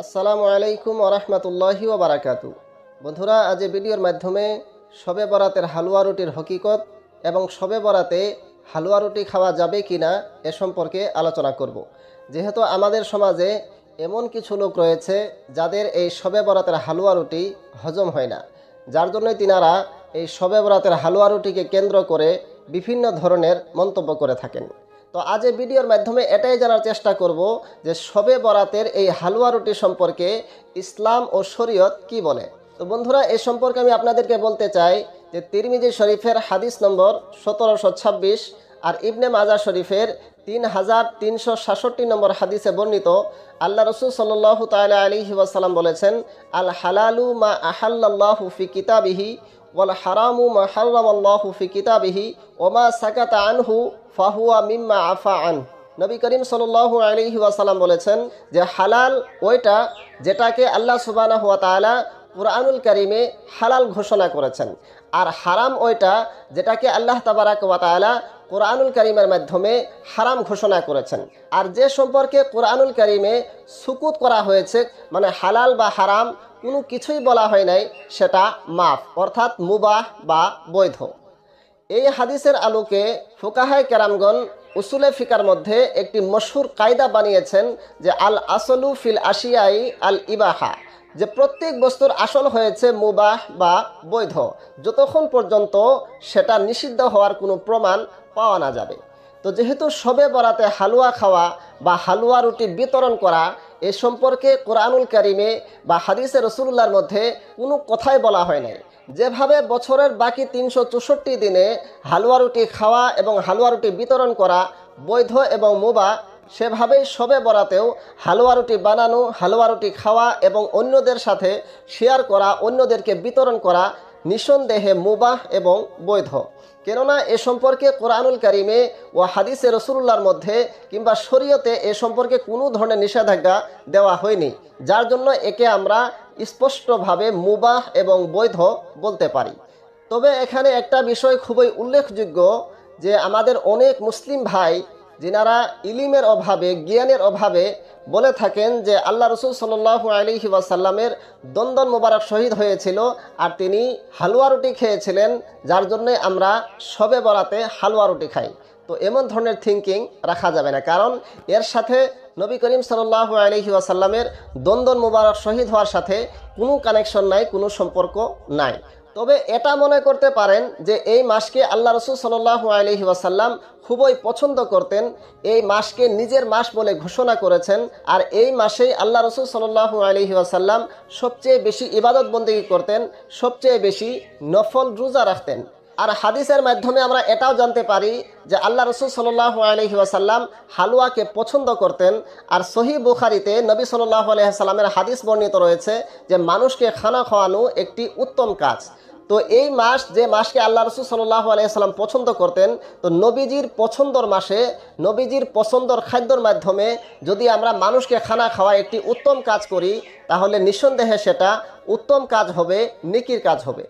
আসসালামু আলাইকুম ওরহমতুল্লাহি ওবারাকাতু। বন্ধুরা, আজ এই ভিডিওর মাধ্যমে শবে বরাতের হালুয়া রুটির হকিকত এবং শবে বরাতে হালুয়া রুটি খাওয়া যাবে কি না এ সম্পর্কে আলোচনা করব। যেহেতু আমাদের সমাজে এমন কিছু লোক রয়েছে যাদের এই শবে বরাতের হালুয়া রুটি হজম হয় না, যার জন্য তিনারা এই শবে বরাতের হালুয়া রুটিকে কেন্দ্র করে বিভিন্ন ধরনের মন্তব্য করে থাকেন। তো আজ এই ভিডিওর মাধ্যমে এটাই জানার চেষ্টা করব যে শবে বরাতের এই হালুয়া রুটি সম্পর্কে ইসলাম ও শরীয়ত কি বলে। তো বন্ধুরা, এই সম্পর্কে আমি আপনাদেরকে বলতে চাই যে তিরমিজি শরীফের হাদিস নম্বর 1726 আর ইবনে মাজা শরীফের 3366 নম্বর হাদিসে বর্ণিত আল্লাহ রসুল সাল্লাল্লাহু তাআলা আলাইহি ওয়াসাল্লাম বলেছেন, আল হালালু মা আহাল্লাল্লাহু ফি কিতাবিহি ওয়াল হারামু মা হারামাল্লাহু ফি কিতাবিহি ওমা সাকাতা আনহু ফাহুয়া মিম্মা আফা আন। নবী করিম সাল্লাল্লাহু আলাইহি ওয়াসাল্লাম বলেছেন যে হালাল ওইটা যেটাকে আল্লাহ সুবহানাহু ওয়া তাআলা কুরআনুল কারীমে হালাল ঘোষণা করেছেন, আর হারাম ওইটা যেটাকে আল্লাহ তাবারাক ওয়া তাআলা কুরআনুল কারীমের মাধ্যমে হারাম ঘোষণা করেছেন। আর যে সম্পর্কে কুরআনুল কারীমে সুকুত করা হয়েছে, মানে হালাল বা হারাম কোনো কিছুই বলা হয় নাই, সেটা মাফ অর্থাৎ মুবাহ বা বৈধ। এই হাদিসের আলোকে ফুকাহায়ে কেরামগণ উসুলে ফিকার মধ্যে একটি মশহুর কায়দা বানিয়েছেন যে আল আসলু ফিল আশিয়াই আল ইবাহা, যে প্রত্যেক বস্তুর আসল হয়েছে মুবাহ বা বৈধ, যতক্ষণ পর্যন্ত সেটা নিষিদ্ধ হওয়ার কোনো প্রমাণ পাওয়া না যাবে। তো যেহেতু শবে বরাতে হালুয়া খাওয়া বা হালুয়া রুটি বিতরণ করা এ সম্পর্কে কোরআনুল কারীমে বা হাদিসে রাসূলুল্লাহর মধ্যে কোনো কথাই বলা হয় নাই, যেভাবে বছরের বাকি 364 দিনে হালুয়া রুটি খাওয়া এবং হালুয়া রুটি বিতরণ করা বৈধ এবং মুবাহ, সেভাবেই শবে বরাতেও হালুয়া রুটি বানানো, হালুয়া রুটি খাওয়া এবং অন্যদের সাথে শেয়ার করা, অন্যদেরকে বিতরণ করা নিঃসন্দেহে মুবাহ এবং বৈধ। কেননা এ সম্পর্কে কোরআনুল কারীমে ও হাদিসে রাসূলুল্লাহর মধ্যে কিংবা শরীয়তে এ সম্পর্কে কোনো ধরনের নিষেধাজ্ঞা দেওয়া হয়নি, যার জন্য একে আমরা স্পষ্টভাবে মুবাহ এবং বৈধ বলতে পারি। তবে এখানে একটা বিষয় খুবই উল্লেখযোগ্য যে আমাদের অনেক মুসলিম ভাই যিনারা ইলিমের অভাবে, জ্ঞানের অভাবে বলে থাকেন যে আল্লাহ রসুল সাল্লাল্লাহু আলাইহি ওয়াসাল্লামের দন্দন মোবারক শহীদ হয়েছিল আর তিনি হালুয়া রুটি খেয়েছিলেন, যার জন্যে আমরা শবে বরাতে হালুয়া রুটি খাই। তো এমন ধরনের থিঙ্কিং রাখা যাবে না, কারণ এর সাথে নবী করিম সাল্লাল্লাহু আলাইহি ওয়াসাল্লামের দন্দন মোবারক শহীদ হওয়ার সাথে কোনো কানেকশন নাই, কোনো সম্পর্ক নাই। তবে এটা মনে করতে পারেন যে এই মাসকে আল্লাহ রসুল সাল্লাল্লাহু আলাইহি ওয়াসাল্লাম খুবই পছন্দ করতেন, এই মাসকে নিজের মাস বলে ঘোষণা করেছেন, আর এই মাসেই আল্লাহ রসুল সাল্লাল্লাহু আলাইহি ওয়াসাল্লাম সবচেয়ে বেশি ইবাদত বন্দেগী করতেন, সবচেয়ে বেশি নফল রোজা রাখতেন। আর হাদিসের মাধ্যমে আমরা এটাও জানতে পারি যে আল্লাহ রসুল সাল্লাল্লাহু আলাইহি ওয়াসাল্লাম হালুয়াকে পছন্দ করতেন। আর সহিহ বুখারীতে নবী সাল্লাল্লাহু আলাইহি ওয়াসাল্লামের হাদিস বর্ণিত রয়েছে যে মানুষকে খানা খাওয়ানো একটি উত্তম কাজ। তো এই মাস, যে মাসকে আল্লাহ রসুল সাল্লাল্লাহু আলাইহি ওয়াসাল্লাম পছন্দ করতেন, তো নবীজির পছন্দর মাসে নবীজির পছন্দর খাদ্যর মাধ্যমে যদি আমরা মানুষকে খানা খাওয়া একটি উত্তম কাজ করি, তাহলে নিঃসন্দেহে সেটা উত্তম কাজ হবে, নেকির কাজ হবে।